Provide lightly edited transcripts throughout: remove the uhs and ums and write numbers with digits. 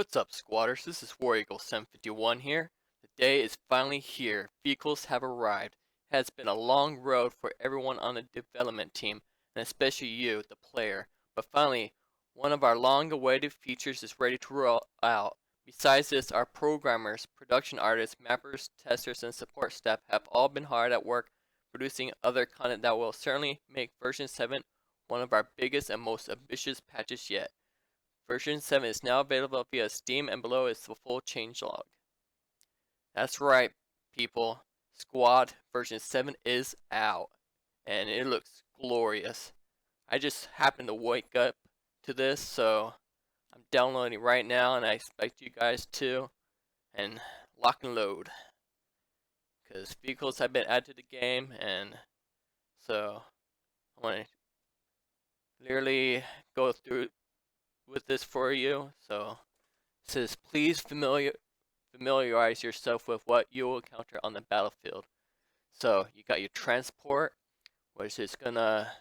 What's up, squatters? This is War Eagle 751 here. The day is finally here. Vehicles have arrived. It has been a long road for everyone on the development team, and especially you, the player. But finally, one of our long-awaited features is ready to roll out. Besides this, our programmers, production artists, mappers, testers, and support staff have all been hard at work producing other content that will certainly make version 7 one of our biggest and most ambitious patches yet. Version 7 is now available via Steam, and below is the full changelog. That's right, people. Squad version 7 is out, and it looks glorious. I just happened to wake up to this, so I'm downloading right now, and I expect you guys to. And lock and load, because vehicles have been added to the game, and so I want to clearly go through with this for you. So it says, please familiarize yourself with what you will encounter on the battlefield. So you got your transport, which is gonna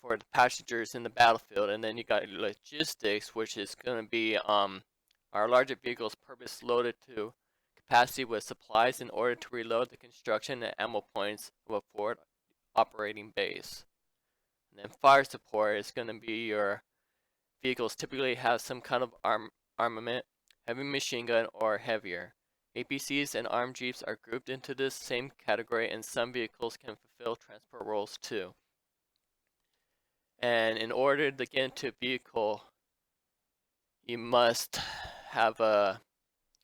for the passengers in the battlefield, and then you got your logistics, which is gonna be our larger vehicles purpose loaded to capacity with supplies in order to reload the construction and ammo points of a forward operating base. And then fire support is gonna be your vehicles typically have some kind of armament, heavy machine gun, or heavier. APCs and armed jeeps are grouped into this same category, and some vehicles can fulfill transport roles too. And in order to get into a vehicle, you must have what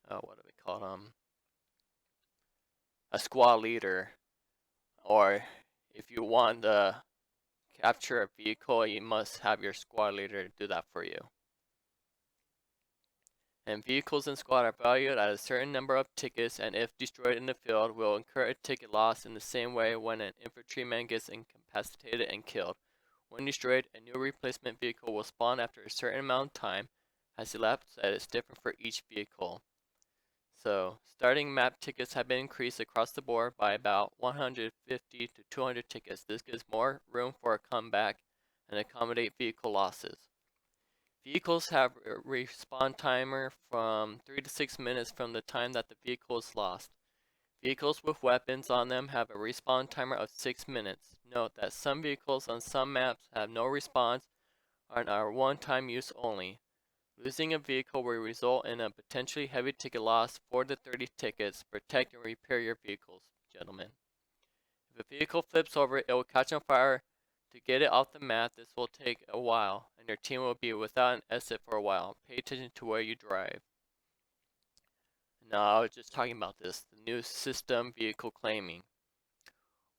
do we call a squad leader, or if you want to capture a vehicle, you must have your squad leader do that for you. And vehicles in squad are valued at a certain number of tickets, and if destroyed in the field, will incur a ticket loss in the same way when an infantryman gets incapacitated and killed. When destroyed, a new replacement vehicle will spawn after a certain amount of time, has elapsed that is different for each vehicle. So, starting map tickets have been increased across the board by about 150 to 200 tickets. This gives more room for a comeback and accommodate vehicle losses. Vehicles have a respawn timer from 3 to 6 minutes from the time that the vehicle is lost. Vehicles with weapons on them have a respawn timer of 6 minutes. Note that some vehicles on some maps have no respawns and are one-time use only. Losing a vehicle will result in a potentially heavy ticket loss, 4 to 30 tickets. Protect and repair your vehicles, gentlemen. If a vehicle flips over, it will catch on fire. To get it off the map, this will take a while, and your team will be without an exit for a while. Pay attention to where you drive. Now, I was just talking about this, the new system vehicle claiming.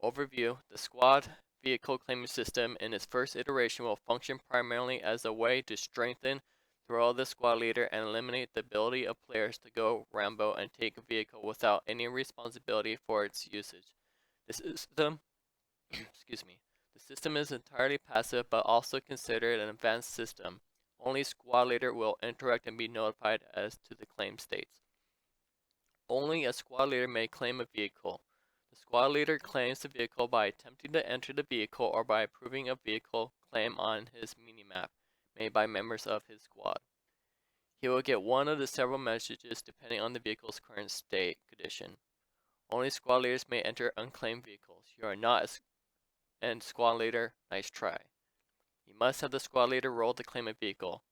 Overview, the squad vehicle claiming system in its first iteration will function primarily as a way to strengthen the role of the squad leader and eliminate the ability of players to go Rambo and take a vehicle without any responsibility for its usage. The system excuse me. The system is entirely passive but also considered an advanced system. Only squad leader will interact and be notified as to the claim states. Only a squad leader may claim a vehicle. The squad leader claims the vehicle by attempting to enter the vehicle or by approving a vehicle claim on his minimap made by members of his squad. He will get one of the several messages depending on the vehicle's current state condition. Only squad leaders may enter unclaimed vehicles. You are not and squad leader, nice try. You must have the squad leader roll to claim a vehicle.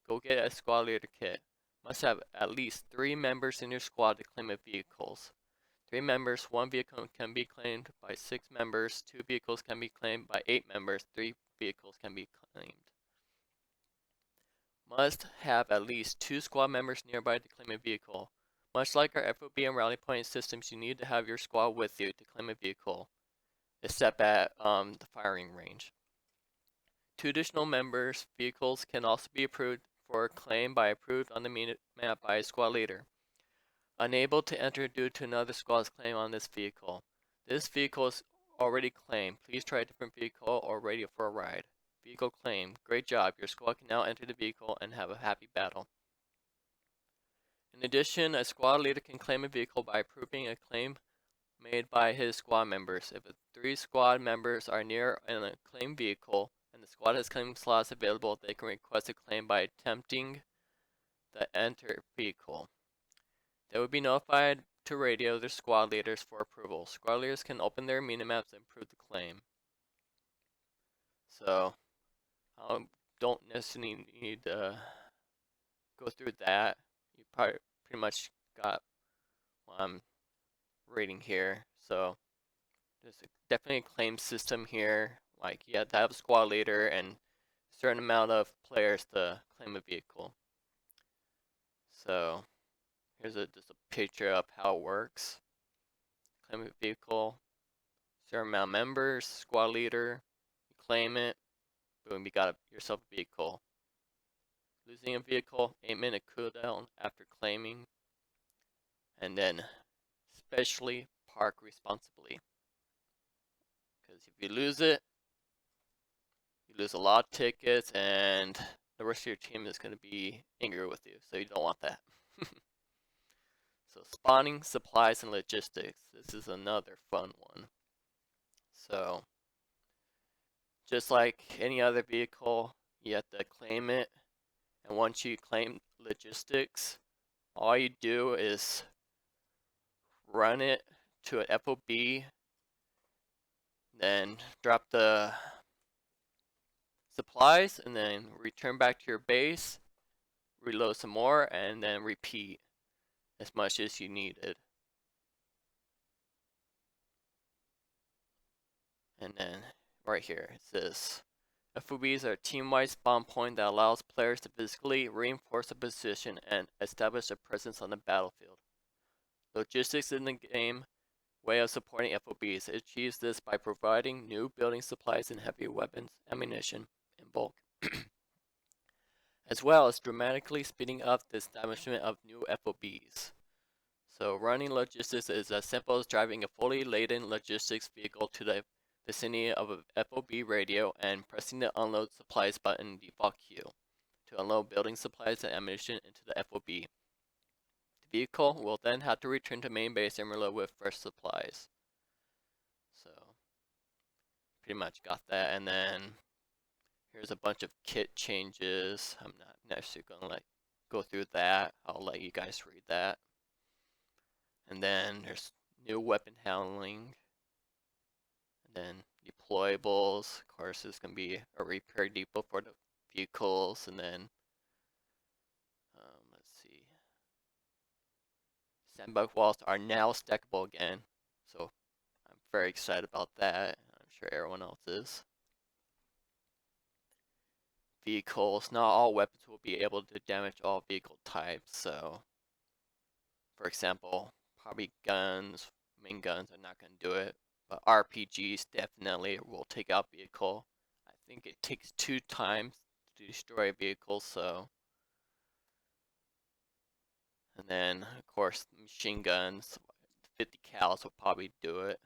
Go get a squad leader kit. Must have at least 3 members in your squad to claim vehicles. 3 members, 1 vehicle can be claimed by 6 members, 2 vehicles can be claimed by 8 members, 3 vehicles can be claimed. Must have at least 2 squad members nearby to claim a vehicle. Much like our FOB and rally point systems, you need to have your squad with you to claim a vehicle, except at the firing range. 2 additional members' vehicles can also be approved for claim by approved on the map by a squad leader. Unable to enter due to another squad's claim on this vehicle. This vehicle is already claimed. Please try a different vehicle or ready for a ride. Vehicle claimed. Great job. Your squad can now enter the vehicle and have a happy battle. In addition, a squad leader can claim a vehicle by approving a claim made by his squad members. If 3 squad members are near a claimed vehicle and the squad has claim slots available, they can request a claim by attempting the enter vehicle. They would be notified to radio their squad leaders for approval. Squad leaders can open their minimaps and approve the claim. So, I don't necessarily need to go through that. You probably pretty much got what I'm reading here. So, there's definitely a claim system here. Like, you have to have a squad leader and a certain amount of players to claim a vehicle. So, here's just a picture of how it works. Claim a vehicle, certain amount of members, squad leader, you claim it, boom, you got yourself a vehicle. Losing a vehicle, 8-minute cooldown after claiming, and then especially park responsibly. Because if you lose it, you lose a lot of tickets, and the rest of your team is going to be angry with you, so you don't want that. So spawning, supplies, and logistics. This is another fun one. So just like any other vehicle, you have to claim it, and once you claim logistics, all you do is run it to an FOB, then drop the supplies, and then return back to your base, reload some more, and then repeat as much as you needed. And then right here it says FOBs are a team-wide spawn point that allows players to physically reinforce a position and establish a presence on the battlefield. Logistics in the game way of supporting FOBs. It achieves this by providing new building supplies and heavy weapons, ammunition in bulk, as well as dramatically speeding up the establishment of new FOBs. So running logistics is as simple as driving a fully laden logistics vehicle to the vicinity of a FOB radio and pressing the unload supplies button in default queue to unload building supplies and ammunition into the FOB. The vehicle will then have to return to main base and reload with fresh supplies. So pretty much got that, and then here's a bunch of kit changes. I'm not necessarily gonna go through that. I'll let you guys read that. And then there's new weapon handling, and then deployables. Of course, there's gonna be a repair depot for the vehicles, and then let's see, sandbag walls are now stackable again. So I'm very excited about that. I'm sure everyone else is. Vehicles. Not all weapons will be able to damage all vehicle types, so for example, probably guns, main guns are not going to do it, but RPGs definitely will take out vehicle. I think it takes 2 times to destroy a vehicle, so. And then, of course, machine guns, 50 cals will probably do it.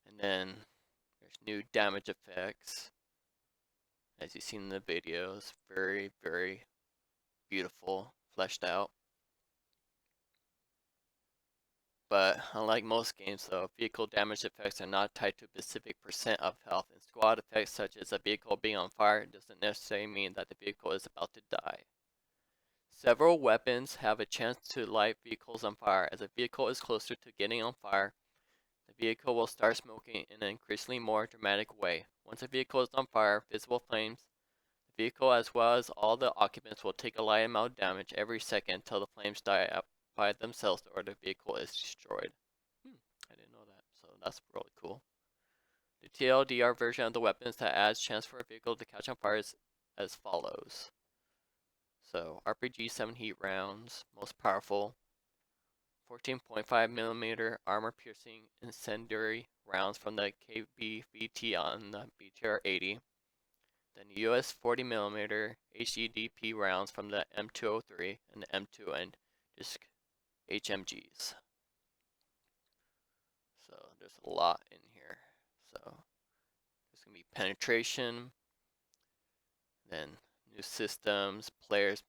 And then there's new damage effects. As you've seen in the videos, very, very beautiful, fleshed out. But unlike most games though, vehicle damage effects are not tied to a specific % of health, and squad effects such as a vehicle being on fire doesn't necessarily mean that the vehicle is about to die. Several weapons have a chance to light vehicles on fire. As a vehicle is closer to getting on fire, the vehicle will start smoking in an increasingly more dramatic way. Once a vehicle is on fire, visible flames, the vehicle as well as all the occupants will take a light amount of damage every second until the flames die out by themselves or the vehicle is destroyed. I didn't know that, so that's really cool. The TLDR version of the weapons that adds chance for a vehicle to catch on fire is as follows. So RPG 7 heat rounds, most powerful. 14.5mm armor piercing incendiary rounds from the KBVT on the BTR 80. Then US 40mm HEDP rounds from the M203 and the M2 and disc HMGs. So there's a lot in here. So there's going to be penetration, then new systems, players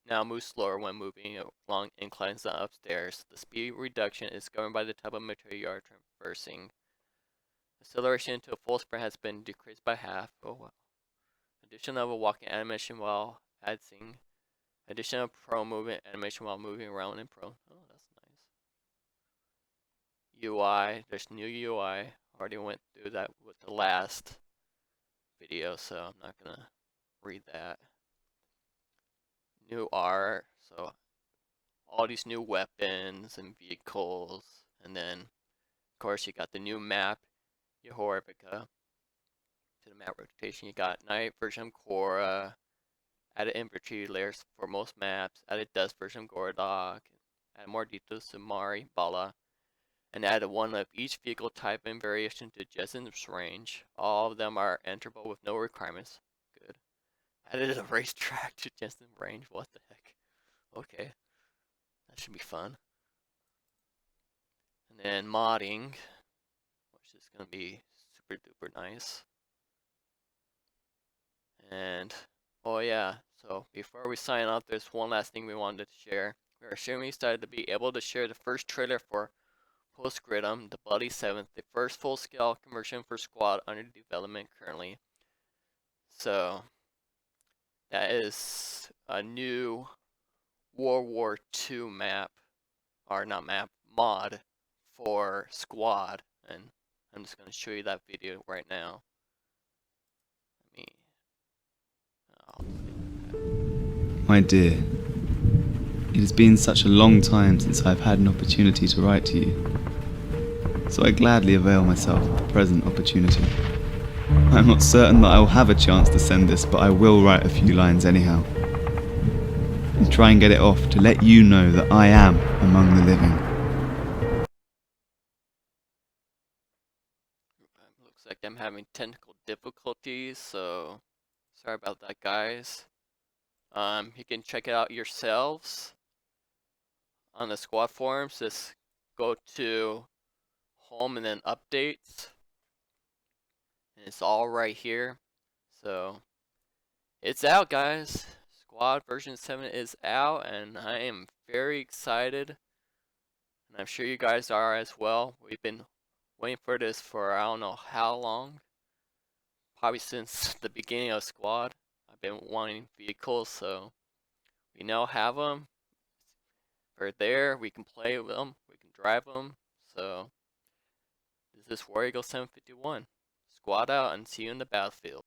now move slower when moving along inclines and upstairs. The speed reduction is governed by the type of material you are traversing. Acceleration to a full sprint has been decreased by half. Oh wow. Addition of a walking animation while advancing Additional pro movement animation while moving around in pro. Oh, that's nice. UI, there's new UI. Already went through that with the last video, so I'm not gonna read that. New art, so all these new weapons and vehicles, and then of course you got the new map, Jehorabica. To the map rotation, you got night version of Korra, added infantry layers for most maps, added dust version of Gordok, added more details to Mari, Bala, and added one of each vehicle type and variation to Jessen's range. All of them are enterable with no requirements. Good. Added a racetrack to Jessen's range. What the heck? Okay. That should be fun. And then modding, which is going to be super duper nice. And, oh yeah, so before we sign off, there's one last thing we wanted to share. We are extremely excited to be able to share the first trailer for Postgridum, the Bloody Seventh, the first full-scale conversion for Squad under development currently. So, that is a new World War II map, or not map, mod for Squad, and I'm just going to show you that video right now. My dear, it has been such a long time since I've had an opportunity to write to you, so I gladly avail myself of the present opportunity. I'm not certain that I will have a chance to send this, but I will write a few lines anyhow, and try and get it off to let you know that I am among the living. Looks like I'm having technical difficulties, so sorry about that, guys. You can check it out yourselves on the Squad forums. Just go to home and then updates, and it's all right here. So it's out, guys. Squad version 7 is out, and I am very excited, and I'm sure you guys are as well. We've been waiting for this for I don't know how long, probably since the beginning of Squad. I've been wanting vehicles, so we now have them. We're there, we can play with them, we can drive them. So this is War Eagle 751. Squad out and see you in the battlefield.